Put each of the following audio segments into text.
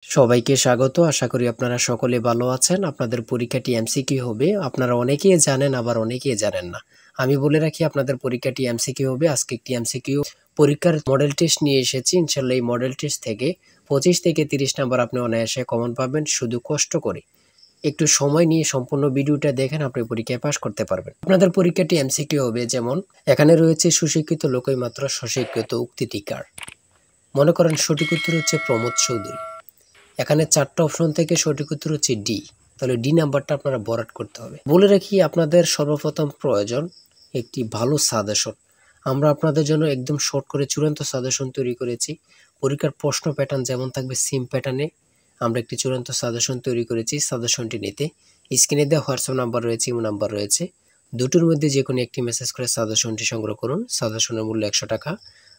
সবাইকে স্বাগত। আশা করি আপনারা সকলে ভালো আছেন। আপনাদের পরীক্ষাটি এমসিকিউ হবে। আপনারা অনেকেই জানেন, আবার অনেকেই জানেন না। আমি বলে রাখি আপনাদের পরীক্ষাটি এমসিকিউ হবে। আজকে একটি এমসিকিউ পরীক্ষার মডেল টেস্ট নিয়ে এসেছি। ইনশাআল্লাহ এই মডেল টেস্ট থেকে 25 থেকে 30 নাম্বার আপনি অনায়াসে কমন পাবেন। শুধু কষ্ট করে একটু সময় নিয়ে সম্পূর্ণ ভিডিওটা দেখেন, আপনি পরীক্ষায় পাস করতে পারবেন। আপনাদের পরীক্ষাটি এমসিকিউ হবে, যেমন এখানে রয়েছে সুশিক্ষিত লোকই মাত্র স্বশিক্ষিত উক্তিটিকার। মনে করেন সঠিক উত্তর হচ্ছে প্রমোদ চৌধুরী। এখানে 4টা অপশন থেকে সঠিক উত্তর হচ্ছে ডি। তাহলে ডি নাম্বারটা আপনারা ভরাট করতে হবে। বলে রাখি আপনাদের সর্বপ্রথম প্রয়োজন একটি ভালো সাজেশন। আমরা আপনাদের জন্য একদম শর্ট করে চূড়ান্ত সাজেশন তৈরি করেছি। পরীক্ষার প্রশ্ন প্যাটার্ন যেমন থাকবে সেম প্যাটার্নে আমরা একটি চূড়ান্ত সাজেশন তৈরি করেছি। সাজেশনটি নিতে স্ক্রিনে দেওয়া হোয়াটসঅ্যাপ নাম্বার রয়েছে, ইমো নাম্বার রয়েছে। দুটোর মধ্যে যে কোনো একটি মেসেজ করে সাজেশনটি সংগ্রহ করুন। সাজেশনের মূল্য 100 টাকা।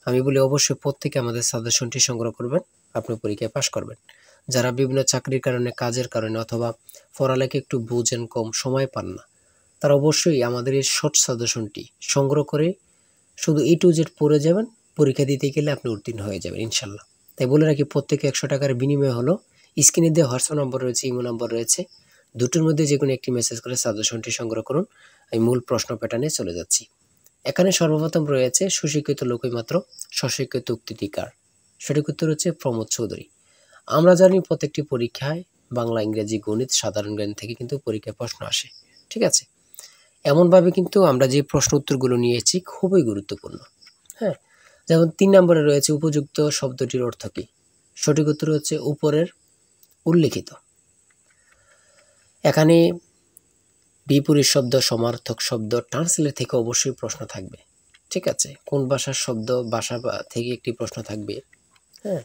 আমি বলি অবশ্যই প্রত্যেকে আমাদের সাজেশনটি সংগ্রহ করবেন, আপনি পরীক্ষায় পাস করবেন। যারা বিভিন্ন চাকরির কারণে, কাজের কারণে অথবা পড়ালেখা একটু বুঝেন, কম সময় পান না, তারা অবশ্যই আমাদের এই শর্ট সাজেশনটি সংগ্রহ করে শুধু A to Z পড়ে যাবেন। পরীক্ষা দিতে গেলে আপনি উত্তীর্ণ হয়ে যাবেন ইনশাল্লাহ। তাই বলে রাখি প্রত্যেকে 100 টাকার বিনিময় হলো। স্ক্রিনে দেওয়া হোয়াটসঅ্যাপ নম্বর রয়েছে, ইমো নাম্বার রয়েছে। দুটোর মধ্যে যে কোনো একটি মেসেজ করে সাজেশনটি সংগ্রহ করুন। আমি মূল প্রশ্ন প্যাটার্নে চলে যাচ্ছি। এখানে সর্বপ্রথম রয়েছে সুশিক্ষিত লোকই মাত্র স্বশিক্ষিত উক্তিটিকার। সঠিক উত্তর হচ্ছে প্রমোদ চৌধুরী। আমরা জানি প্রত্যেকটি পরীক্ষায় বাংলা, ইংরেজি, গণিত, সাধারণ জ্ঞান থেকে কিন্তু পরীক্ষায় প্রশ্ন আসে। ঠিক আছে, এমনভাবে কিন্তু আমরা যে প্রশ্ন উত্তরগুলো নিয়েছি খুবই গুরুত্বপূর্ণ। হ্যাঁ, যেমন 3 নম্বরে রয়েছে উপযুক্ত শব্দটির অর্থ কী। সঠিক উত্তর হচ্ছে উপরের উল্লেখিত। এখানে বিপরীত শব্দ, সমার্থক শব্দ, ট্রান্সলেট থেকে অবশ্যই প্রশ্ন থাকবে। ঠিক আছে, কোন ভাষার শব্দ, ভাষা থেকে একটি প্রশ্ন থাকবে। হ্যাঁ,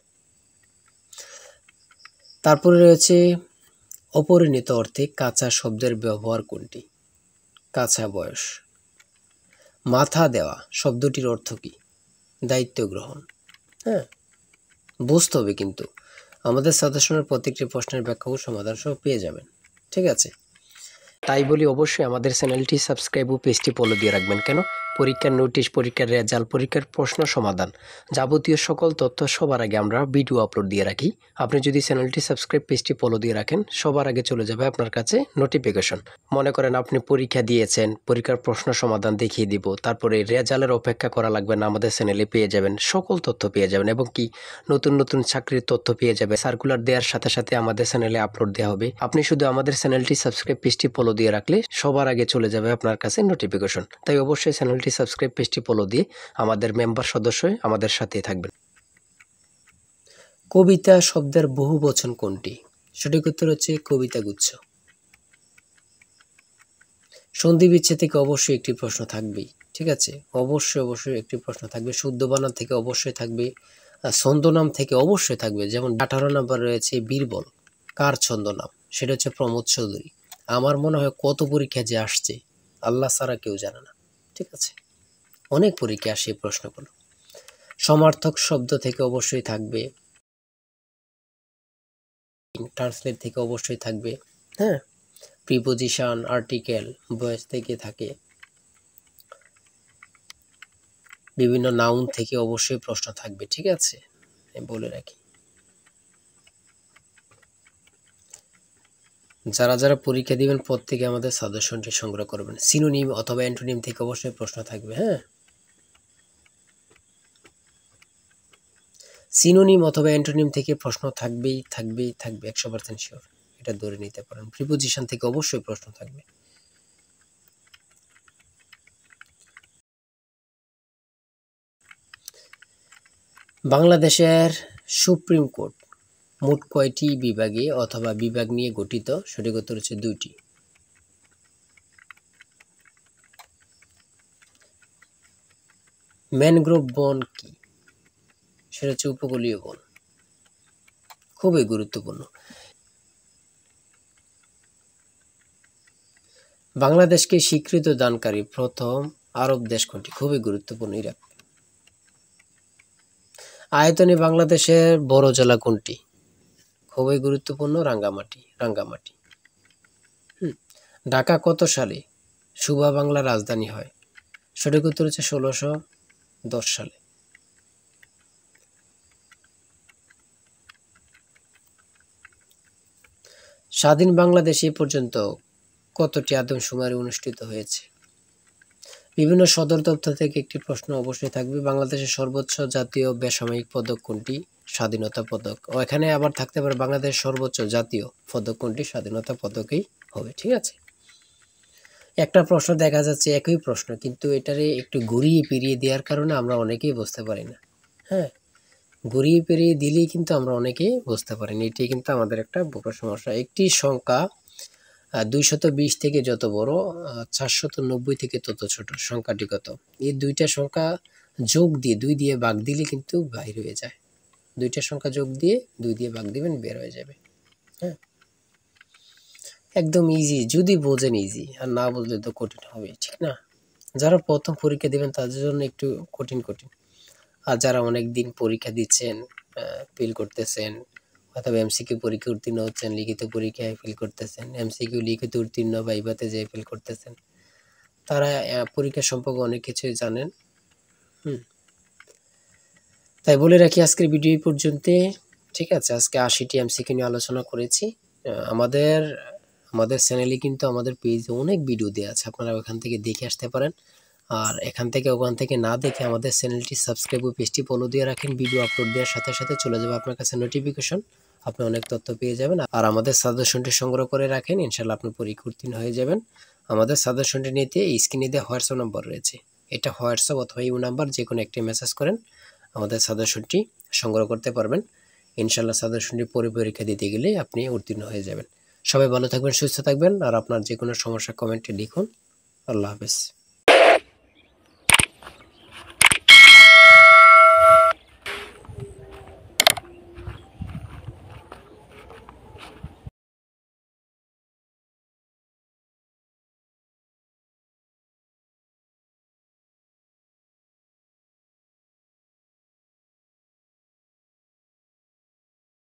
তারপরে রয়েছে অপরিণত অর্থে কাঁচা শব্দের ব্যবহার কোনটি। কাঁচা বয়স। মাথা দেওয়া শব্দটির অর্থ কী। দায়িত্ব গ্রহণ। হ্যাঁ, বুঝতে হবে কিন্তু আমাদের সাজেশনের প্রত্যেকটি প্রশ্নের ব্যাখ্যা ও সমাধান সহ পেয়ে যাবেন। ঠিক আছে, তাই বলি অবশ্যই আমাদের চ্যানেলটি সাবস্ক্রাইব ও পেজটি ফলো দিয়ে রাখবেন। কেন? পরীক্ষার নোটিশ, পরীক্ষার রেজাল্ট, পরীক্ষার প্রশ্ন সমাধান, যাবতীয় সকল তথ্য সবার আগে আমরা ভিডিও আপলোড দিয়ে রাখি। আপনি যদি চ্যানেলটি সাবস্ক্রাইব, পেজটি ফলো দিয়ে রাখেন, সবার আগে চলে যাবে আপনার কাছে নোটিফিকেশন। মনে করেন আপনি পরীক্ষা দিয়েছেন, পরীক্ষার প্রশ্ন সমাধান দেখিয়ে দিব, তারপরে রেজাল্টের অপেক্ষা করা লাগবে না, আমাদের চ্যানেলে পেয়ে যাবেন, সকল তথ্য পেয়ে যাবেন। এবং কি নতুন নতুন চাকরির তথ্য পেয়ে যাবে। সার্কুলার দেওয়ার সাথে সাথে আমাদের চ্যানেলে আপলোড দেওয়া হবে। আপনি শুধু আমাদের চ্যানেলটি সাবস্ক্রাইব, পেজটি ফলো দিয়ে রাখলে সবার আগে চলে যাবে আপনার কাছে নোটিফিকেশন। তাই অবশ্যই চ্যানেলটি সাবস্ক্রাইব, পেজটি ফলো দিয়ে আমাদের মেম্বার সদস্য হয়ে আমাদের সাথেই থাকবেন। কবিতা শব্দের বহু বচন কোনটি। সঠিক উত্তর হচ্ছে কবিতা গুচ্ছ। সন্ধি বিচ্ছেদ থেকে অবশ্যই একটি প্রশ্ন থাকবেই। ঠিক আছে, অবশ্যই একটি প্রশ্ন থাকবে। শুদ্ধ বানান থেকে অবশ্যই থাকবে। ছন্দনাম থেকে অবশ্যই থাকবে। যেমন 18 নম্বর রয়েছে বীরবল, কার ছন্দনাম। সেটা হচ্ছে প্রমোদ চৌধুরী। আমার মনে হয় কত পরীক্ষা যে আসছে আল্লাহ ছাড়া কেউ জানে না। ঠিক আছে, অনেক পরীক্ষা আসে এই প্রশ্নগুলো। সমার্থক শব্দ থেকে অবশ্যই থাকবে। ট্রান্সলেট থেকে অবশ্যই থাকবে। হ্যাঁ, প্রিপোজিশন, আর্টিকেল, ভয়েস থেকে থাকে। বিভিন্ন নাউন থেকে অবশ্যই প্রশ্ন থাকবে। ঠিক আছে, আমি বলে রাখি। যারা পরীক্ষা দিবেন প্রত্যেকে আমাদের সাজেশনটি সংগ্রহ করবেন। সিনোনিম অথবা অ্যান্টোনিম থেকে অবশ্যই প্রশ্ন থাকবে। হ্যাঁ, সিনোনিম অথবা অ্যান্টোনিম থেকে প্রশ্ন থাকবে 100% শিওর, এটা ধরে নিতে পারেন। প্রিপোজিশন থেকে অবশ্যই প্রশ্ন থাকবে। বাংলাদেশের সুপ্রিম কোর্ট মোট কয়টি বিভাগে অথবা বিভাগ নিয়ে গঠিত। সঠিক উত্তর হচ্ছে 2টি। ম্যানগ্রোভ বন কি। সেটা হচ্ছে উপকূলীয় বন। খুবই গুরুত্বপূর্ণ। বাংলাদেশকে স্বীকৃত দানকারী প্রথম আরব দেশ কোনটি। খুবই গুরুত্বপূর্ণ। ইরাক। আয়তনে বাংলাদেশের বড় জেলা কোনটি। খুবই গুরুত্বপূর্ণ। রাঙ্গামাটি। ঢাকা কত সালে সুবা বাংলা রাজধানী হয়। সঠিক উত্তর হচ্ছে 1610 সালে। স্বাধীন বাংলাদেশে এ পর্যন্ত কতটি আদমশুমারি অনুষ্ঠিত হয়েছে? বিভিন্ন সদর দপ্তর থেকে একটি প্রশ্ন অবশ্যই থাকবে। বাংলাদেশের সর্বোচ্চ জাতীয় বেসামরিক পদক কোনটি? স্বাধীনতা পদক। ও এখানে আবার থাকতে পারে বাংলাদেশের সর্বোচ্চ জাতীয় পদক কোনটি? স্বাধীনতা পদকই হবে। ঠিক আছে, একটা প্রশ্ন দেখা যাচ্ছে একই প্রশ্ন, কিন্তু এটারে একটু ঘুরিয়ে ফিরিয়ে দেওয়ার কারণে আমরা অনেকেই বুঝতে পারি না। হ্যাঁ, ঘুরিয়ে ফিরিয়ে দিলেই কিন্তু আমরা অনেকেই বুঝতে পারি না। এটাই কিন্তু আমাদের একটা বড় সমস্যা। একটি সংখ্যা 220 থেকে যত বড়, 490 থেকে তত ছোট। সংখ্যাটি কত? এই দুইটা সংখ্যা যোগ দিয়ে 2 দিয়ে ভাগ দিলে কিন্তু বাইর হয়ে যায়। দুইটা সংখ্যা যোগ দিয়ে 2 দিয়ে ভাগ দিবেন, বের হয়ে যাবে। হ্যাঁ, একদম ইজি, যদি বোঝেন ইজি, আর না বুঝলে তো কঠিন হবে, ঠিক না? যারা প্রথম পরীক্ষা দিবেন তাদের জন্য একটু কঠিন কঠিন, আর যারা অনেক দিন পরীক্ষা দিচ্ছেন, ফেল করতেছেন, অথবা এমসিকিউ পরীক্ষা উত্তীর্ণ হচ্ছেন, লিখিত পরীক্ষায় ফেল করতেছেন, এমসিকিউ লিখিত উত্তীর্ণ ভাইভাতে যেয়ে ফেল করতেছেন, তারা পরীক্ষা সম্পর্কে অনেক কিছুই জানেন। তাই বলে রাখি আজকের ভিডিও এই পর্যন্ত। ঠিক আছে, আজকে 80টি এমসিকিউ নিয়ে আলোচনা করেছি। আমাদের আমাদের চ্যানেলে কিন্তু আমাদের পেজে অনেক ভিডিও দেওয়া আছে, আপনারা ওখান থেকে দেখে আসতে পারেন। আর এখান থেকে ওখান থেকে না দেখে আমাদের চ্যানেলটি সাবস্ক্রাইব ও পেজটি ফলো দিয়ে রাখেন। ভিডিও আপলোড দেওয়ার সাথে সাথে চলে যাবে আপনার কাছে নোটিফিকেশন, আপনি অনেক তথ্য পেয়ে যাবেন। আর আমাদের সাজেশনটি সংগ্রহ করে রাখেন, ইনশাল্লাহ আপনি পরীক্ষা উত্তীর্ণ হয়ে যাবেন। আমাদের সাজেশনটি নিতে স্ক্রিনে দেওয়া হোয়াটসঅ্যাপ নম্বর রয়েছে, এটা হোয়াটসঅ্যাপ অথবা ইউ নাম্বার যে কোনো একটি মেসেজ করেন, আমাদের সাজেশনটি সংগ্রহ করতে পারবেন। ইনশাল্লাহ সাজেশনটি পরীক্ষা দিতে গেলে আপনি উত্তীর্ণ হয়ে যাবেন। সবাই ভালো থাকবেন, সুস্থ থাকবেন, আর আপনার যে কোনো সমস্যা কমেন্টে লিখুন। আল্লাহ হাফেজ।